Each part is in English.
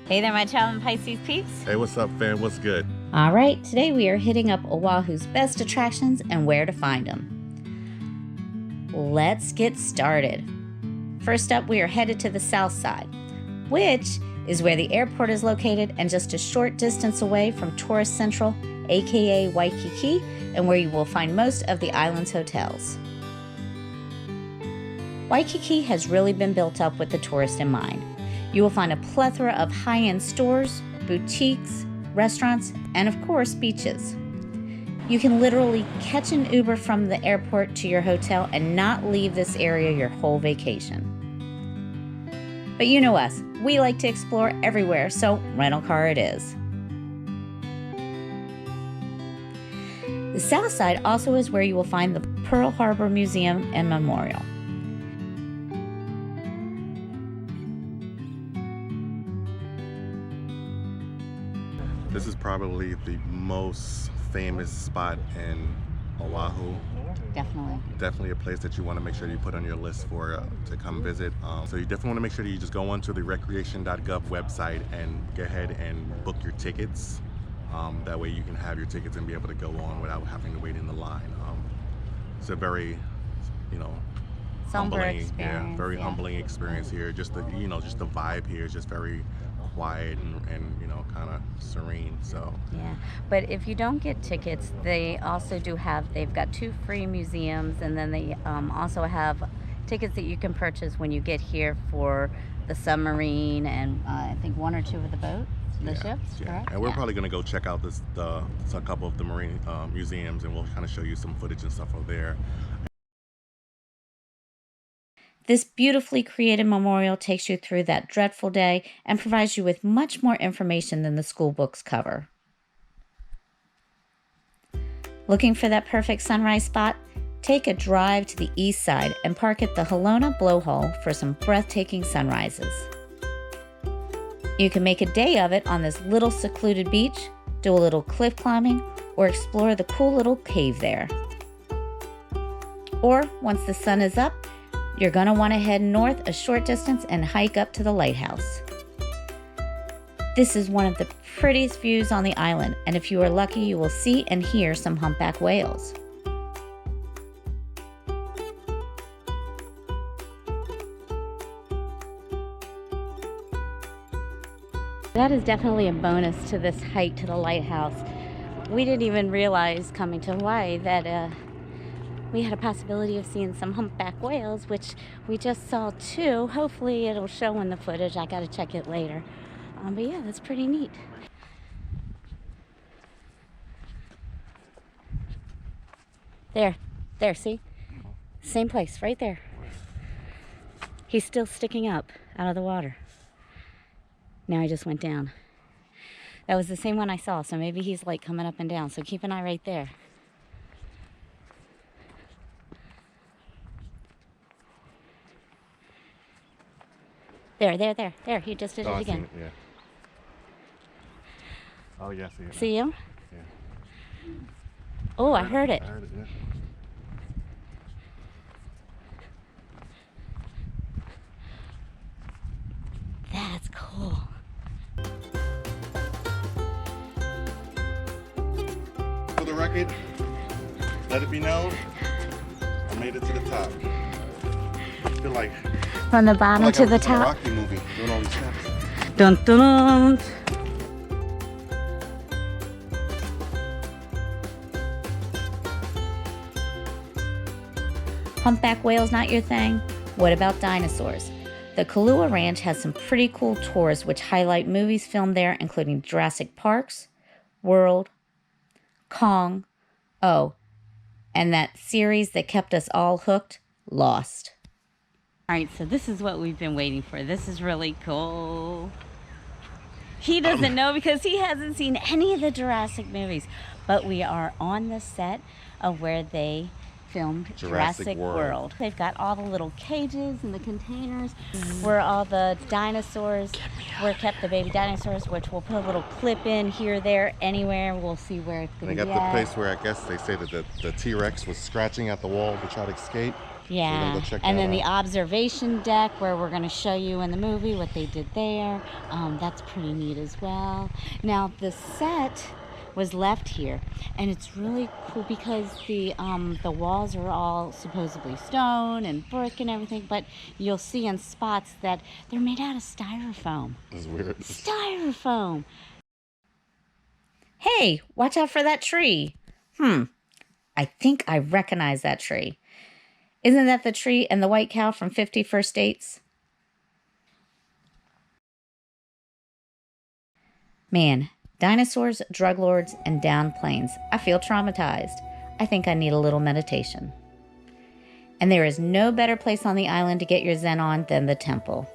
Hey there, my traveling Pisces peeps. Hey, what's up, fam? What's good? All right, today we are hitting up Oahu's best attractions and where to find them. Let's get started. First up, we are headed to the south side, which is where the airport is located and just a short distance away from Tourist Central, aka Waikiki, and where you will find most of the island's hotels. Waikiki has really been built up with the tourist in mind. You will find a plethora of high-end stores, boutiques, restaurants, and of course, beaches. You can literally catch an Uber from the airport to your hotel and not leave this area your whole vacation. But you know us, we like to explore everywhere, so rental car it is. The south side also is where you will find the Pearl Harbor Museum and Memorial. This is probably the most famous spot in Oahu. Definitely a place that you want to make sure you put on your list for to come visit. So you definitely want to make sure that you just go onto the recreation.gov website and go ahead and book your tickets. That way you can have your tickets and be able to go on without having to wait in the line. It's a very, humbling, humbling experience here. Just the, just the vibe here is just very quiet and kind of serene. So yeah, but if you don't get tickets, they also they've got 2 free museums, and then they also have tickets that you can purchase when you get here for the submarine and I think 1 or 2 of the boats, ships. Yeah. Correct? And we're probably going to go check out a couple of the marine museums, and we'll kind of show you some footage and stuff over there. This beautifully created memorial takes you through that dreadful day and provides you with much more information than the school books cover. Looking for that perfect sunrise spot? Take a drive to the east side and park at the Halona Blowhole for some breathtaking sunrises. You can make a day of it on this little secluded beach, do a little cliff climbing, or explore the cool little cave there. Or, once the sun is up, you're going to want to head north a short distance and hike up to the lighthouse. This is one of the prettiest views on the island, and if you are lucky, you will see and hear some humpback whales. That is definitely a bonus to this hike to the lighthouse. We didn't even realize coming to Hawaii that we had a possibility of seeing some humpback whales, which we just saw 2. Hopefully it'll show in the footage. I gotta check it later. But yeah, that's pretty neat. There, see? Same place, right there. He's still sticking up out of the water. Now he just went down. That was the same one I saw, so maybe he's like coming up and down. So keep an eye right there. There. He just did it again. It, yeah. Oh, yeah, see it. See him? Yeah. Oh, I heard it. I heard it, yeah. That's cool. For the record, let it be known, I made it to the top. I feel like From the bottom to the top. A Rocky movie, doing all these steps. Dun dun dun. Humpback whales not your thing? What about dinosaurs? The Kauloa Ranch has some pretty cool tours which highlight movies filmed there, including Jurassic Parks, World, Kong, and that series that kept us all hooked, Lost. All right, so this is what we've been waiting for. This is really cool. He doesn't know because he hasn't seen any of the Jurassic movies, but we are on the set of where they filmed Jurassic World. They've got all the little cages and the containers where all the dinosaurs were kept, the baby dinosaurs, which we'll put a little clip in here, there, anywhere. We'll see where it's going to be. They got the place where I guess they say that the T-Rex was scratching at the wall to try to escape. Yeah, so we're gonna go check and that then the out. observation deck where we're going to show you in the movie what they did there. That's pretty neat as well. Now the set was left here, and it's really cool because the walls are all supposedly stone and brick and everything, but you'll see in spots that they're made out of styrofoam. It's weird. Styrofoam. Hey, watch out for that tree. I think I recognize that tree. Isn't that the tree and the white cow from 50 First Dates? Man, dinosaurs, drug lords, and downed planes. I feel traumatized. I think I need a little meditation. And there is no better place on the island to get your zen on than the temple.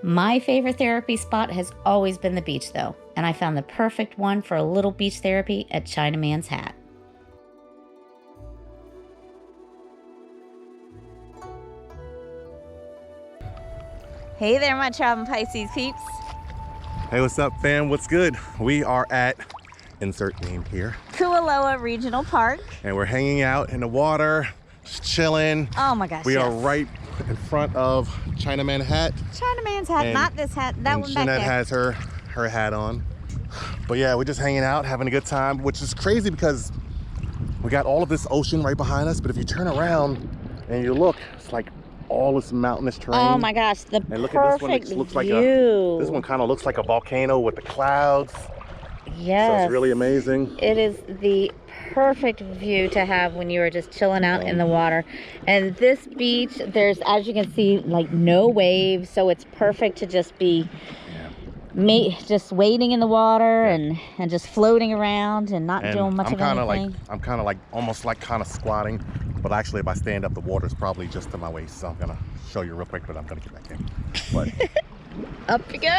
My favorite therapy spot has always been the beach, though, and I found the perfect one for a little beach therapy at China Man's Hat. Hey there, my Traveling Pisces peeps. Hey, what's up, fam? What's good? We are at, insert name here, Kauloa Regional Park. and we're hanging out in the water, just chilling. Oh my gosh, We yes. are right in front of China Man Hat. China Man's hat, And- not this hat, that and one back Jeanette there. has her hat on. But yeah, we're just hanging out, having a good time, which is crazy because we got all of this ocean right behind us, but if you turn around and you look, it's like all this mountainous terrain. Oh my gosh, the And look at this one, perfect it looks like view. this one kind of looks like a volcano with the clouds. Yes. So it's really amazing. It is the perfect view to have when you are just chilling out in the water. And this beach, there's, as you can see, like no waves, so it's perfect to just be just wading in the water and just floating around and not doing much of anything. I'm kind of like almost like kind of squatting, but actually if I stand up, the water's probably just to my waist. So I'm gonna show you real quick, but I'm gonna get back in. But Up he goes.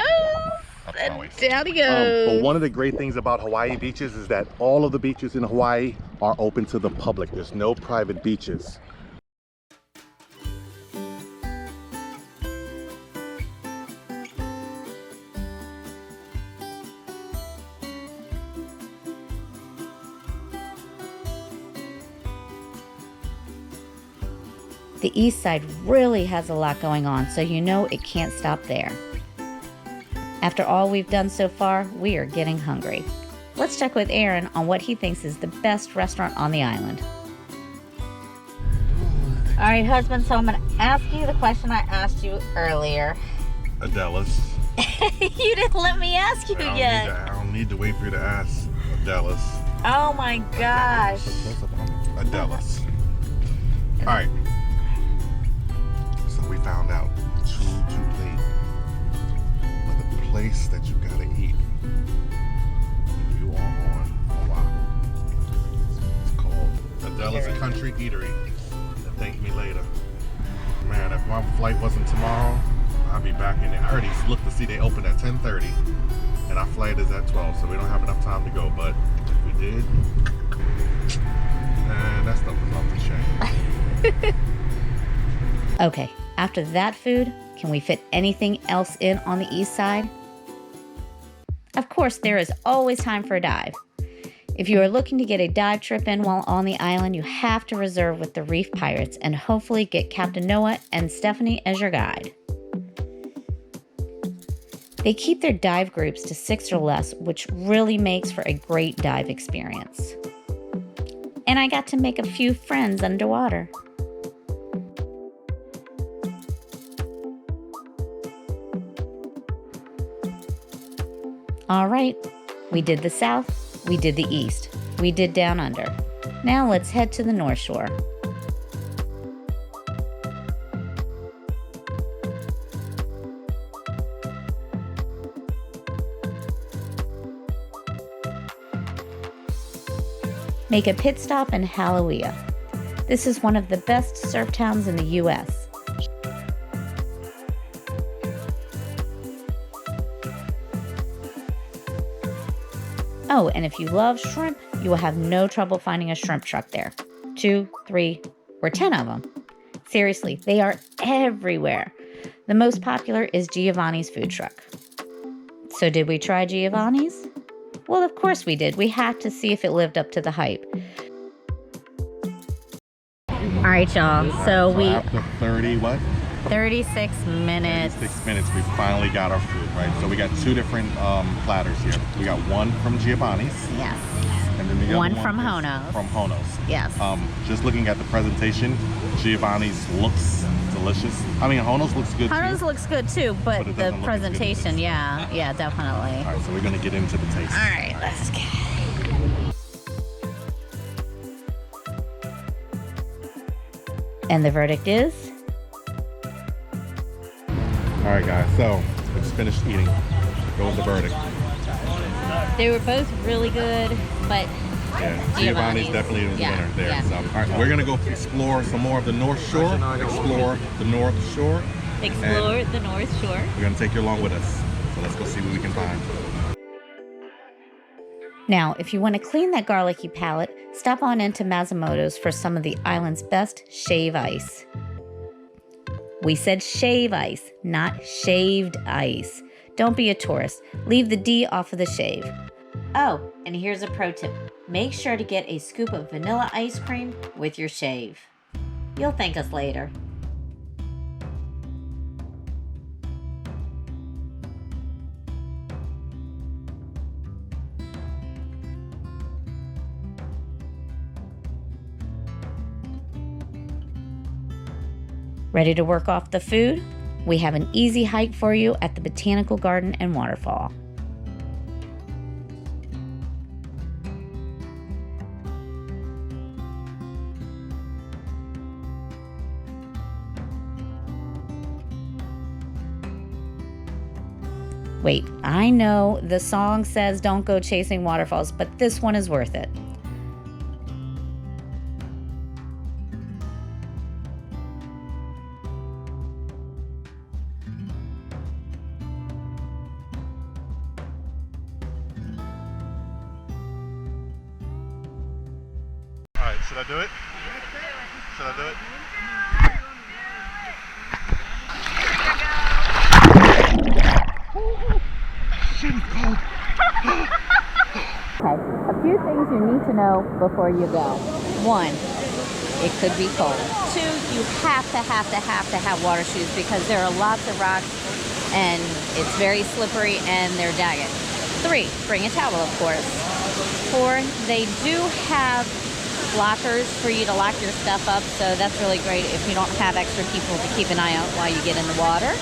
up to my waist. Down he goes. But one of the great things about Hawaii beaches is that all of the beaches in Hawaii are open to the public. There's no private beaches. The east side really has a lot going on, so you know it can't stop there. After all we've done so far, we are getting hungry. Let's check with Aaron on what he thinks is the best restaurant on the island. All right, husband, so I'm going to ask you the question I asked you earlier. Adela's. You didn't let me ask you yet. I don't need to wait for you to ask. Adela's. Oh my gosh. Adela's. All right. So we found out too late. But the place that you gotta eat when you are on Oahu. It's called Adela's Country Eatery. And thank me later. Man, if my flight wasn't tomorrow, I'll be back in there. I already looked to see they open at 10:30, and our flight is at 12, so we don't have enough time to go. But if we did, man, that stuff was off the chain. Okay, after that food, can we fit anything else in on the east side? Of course, there is always time for a dive. If you are looking to get a dive trip in while on the island, you have to reserve with the Reef Pirates and hopefully get Captain Noah and Stephanie as your guide. They keep their dive groups to 6 or less, which really makes for a great dive experience. And I got to make a few friends underwater. All right, we did the south, we did the east, we did down under. Now let's head to the North Shore. Make a pit stop in Kauloa. This is one of the best surf towns in the U.S. Oh, and if you love shrimp, you will have no trouble finding a shrimp truck there. 2, 3, or 10 of them. Seriously, they are everywhere. The most popular is Giovanni's food truck. So did we try Giovanni's? Well, of course we did. We had to see if it lived up to the hype. All right, y'all. So after 36 minutes. 36 minutes, we finally got our food, right? So we got two different platters here. We got one from Giovanni's. Yes. And then the other one from Hono's. From Hono's. Yes. Just looking at the presentation, Giovanni's looks delicious. I mean, Hono's looks good Hono's too. looks good too, but the presentation, yeah, definitely. All right, so we're gonna get into the taste. All right, let's get it. And the verdict is? All right, guys, so we just finished eating. Go with the verdict. They were both really good, but yeah, Giovanni's definitely the winner there. Yeah. So, all right, we're gonna go explore some more of the North Shore. Explore the North Shore. Explore the North Shore. We're gonna take you along with us. So let's go see what we can find. Now, if you want to clean that garlicky palate, stop on into Masamoto's for some of the island's best shave ice. We said shave ice, not shaved ice. Don't be a tourist. Leave the D off of the shave. Oh, and here's a pro tip. Make sure to get a scoop of vanilla ice cream with your shave. You'll thank us later. Ready to work off the food? We have an easy hike for you at the Botanical Garden and Waterfall. Wait, I know the song says don't go chasing waterfalls, but this one is worth it. Should I do it? Should I do it? Shit, it's cold. Okay, a few things you need to know before you go. One, it could be cold. Two, you have to have water shoes because there are lots of rocks and it's very slippery and they're jagged. Three, bring a towel, of course. Four, they do have lockers for you to lock your stuff up, so that's really great if you don't have extra people to keep an eye out while you get in the water.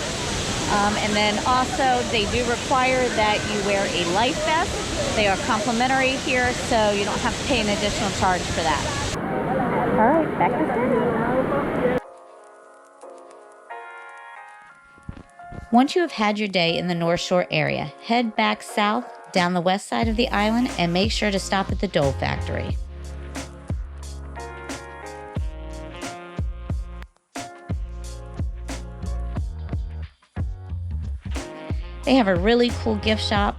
And then also they do require that you wear a life vest. They are complimentary here, so you don't have to pay an additional charge for that. All right, back to city. Once you have had your day in the North Shore area, head back south down the west side of the island and make sure to stop at the Dole factory. They have a really cool gift shop,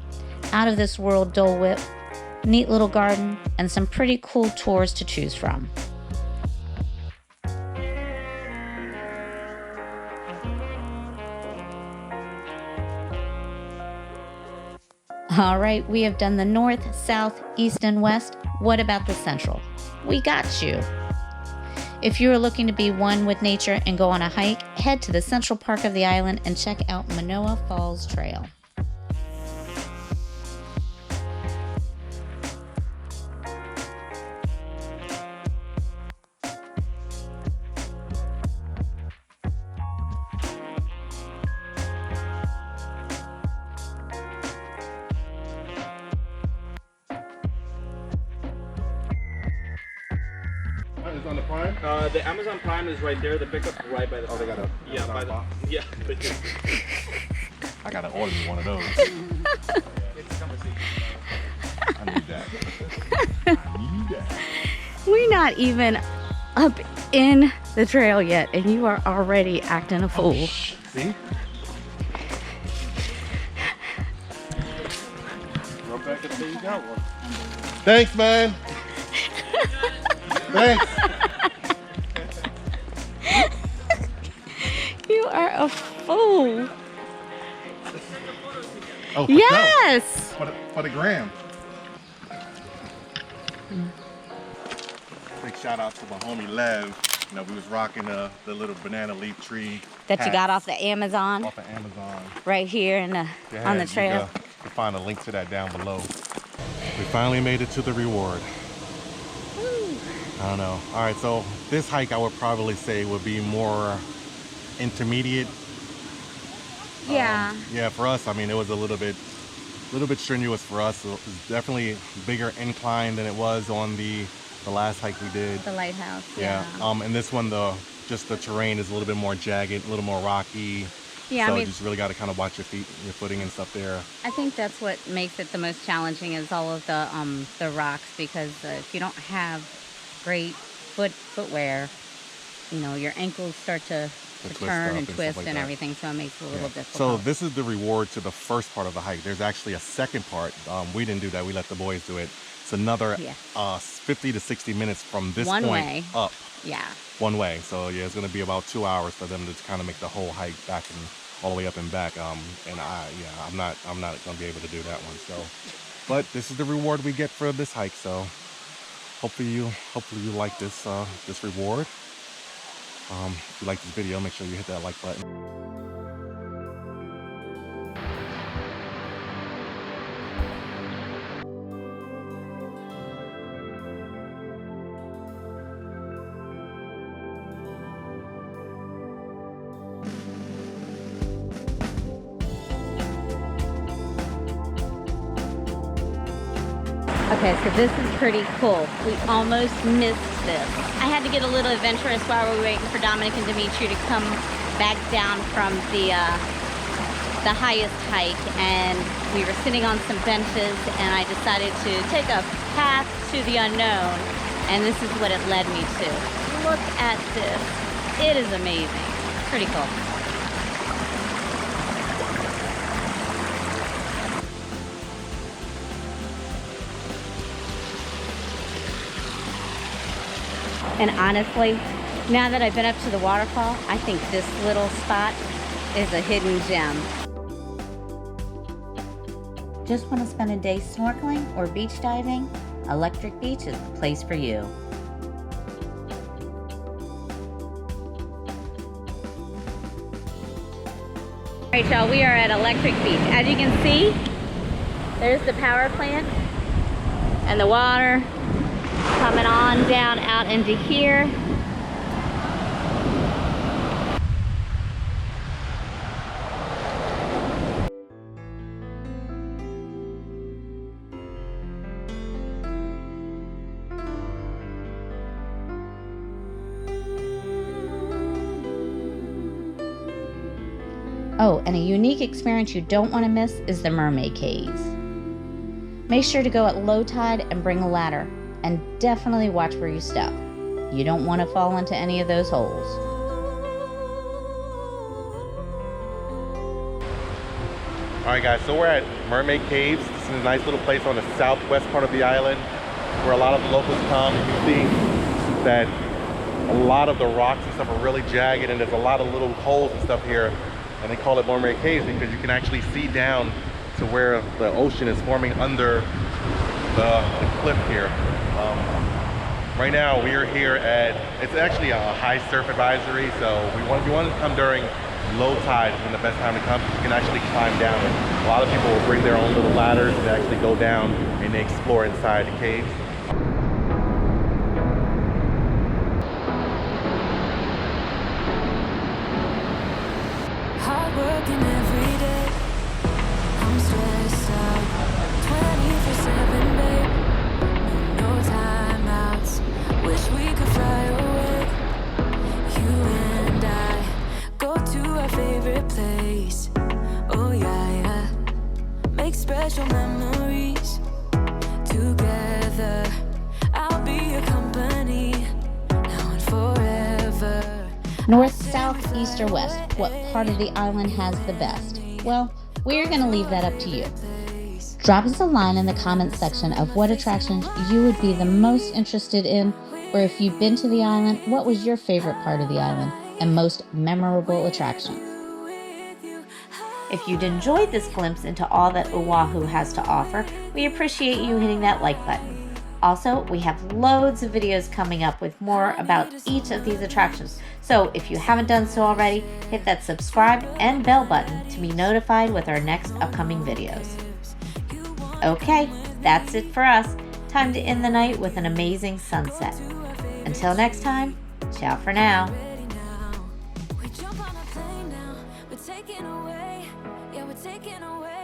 out of this world Dole Whip, neat little garden, and some pretty cool tours to choose from. All right, we have done the north, south, east, and west. What about the central? We got you. If you are looking to be one with nature and go on a hike, head to the central part of the island and check out Manoa Falls Trail. Is on the Prime? The Amazon Prime is right there. The pickup's right by the. Oh, they got a. Yeah, by the. Yeah. I gotta order me one of those. I need that. I need that. We're not even up in the trail yet, and you are already acting a fool. Oh, see? Rebecca, there you got one. Thanks, man. Thanks. You You are a fool. Oh, yes! For the gram. Big shout out to my homie Lev. You know, we was rocking the little banana leaf tree. That you got off the Amazon. Off of Amazon. Right here in the, on the trail. You can find a link to that down below. We finally made it to the reward. Woo. I don't know. All right, so this hike I would probably say would be more intermediate. Yeah. Yeah, for us, I mean, it was a little bit strenuous for us. It was definitely bigger incline than it was on the last hike we did. The lighthouse. Yeah. And this one, just the terrain is a little bit more jagged, a little more rocky. Yeah, so I mean, you just really got to kind of watch your feet, your footing and stuff there. I think that's what makes it the most challenging is all of the rocks, because if you don't have great footwear, you know, your ankles start to turn and twist and everything, so it makes it a little difficult. So this is the reward to the first part of the hike. There's actually a second part. We didn't do that. We let the boys do it. It's another 50 to 60 minutes from this point up. Yeah. One way. So yeah, it's going to be about 2 hours for them to kind of make the whole hike back and all the way up and back. And I'm not going to be able to do that one. So, but this is the reward we get for this hike. So hopefully you like this this reward. If you like this video, make sure you hit that like button. Okay, so this is pretty cool. We almost missed this. I had to get a little adventurous while we were waiting for Dominic and Dimitri to come back down from the highest hike, and we were sitting on some benches, and I decided to take a path to the unknown, and this is what it led me to. Look at this. It is amazing. Pretty cool. And honestly, now that I've been up to the waterfall, I think this little spot is a hidden gem. Just want to spend a day snorkeling or beach diving? Electric Beach is the place for you. All right, y'all, we are at Electric Beach. As you can see, there's the power plant and the water coming on down out into here. Oh, and a unique experience you don't want to miss is the mermaid caves. Make sure to go at low tide and bring a ladder. And definitely watch where you step. You don't want to fall into any of those holes. Alright guys, so we're at Mermaid Caves. This is a nice little place on the southwest part of the island where a lot of the locals come. You can see that a lot of the rocks and stuff are really jagged, and there's a lot of little holes and stuff here. And they call it Mermaid Caves because you can actually see down to where the ocean is forming under the cliff here. Right now we are here at, it's actually a high surf advisory, so if you want to come during low tide is when the best time to come. You can actually climb down it. A lot of people will bring their own little ladders and actually go down and they explore inside the caves. Hard working every day. I'm stressed out 24/7, babe. No timeouts. Wish we could fly away. You and I go to our favorite place. Oh yeah, yeah. Make special memories together. I'll be your company now and forever. North, south, east, or west, what part of the island has the best? Well, we're going to leave that up to you. Drop us a line in the comments section of what attractions you would be the most interested in, or if you've been to the island, what was your favorite part of the island, and most memorable attractions. If you'd enjoyed this glimpse into all that Oahu has to offer, we appreciate you hitting that like button. Also, we have loads of videos coming up with more about each of these attractions. So if you haven't done so already, hit that subscribe and bell button to be notified with our next upcoming videos. Okay, that's it for us. Time to end the night with an amazing sunset. Until next time, ciao for now. We jump on a plane now, we're taking away, yeah, we're taking away.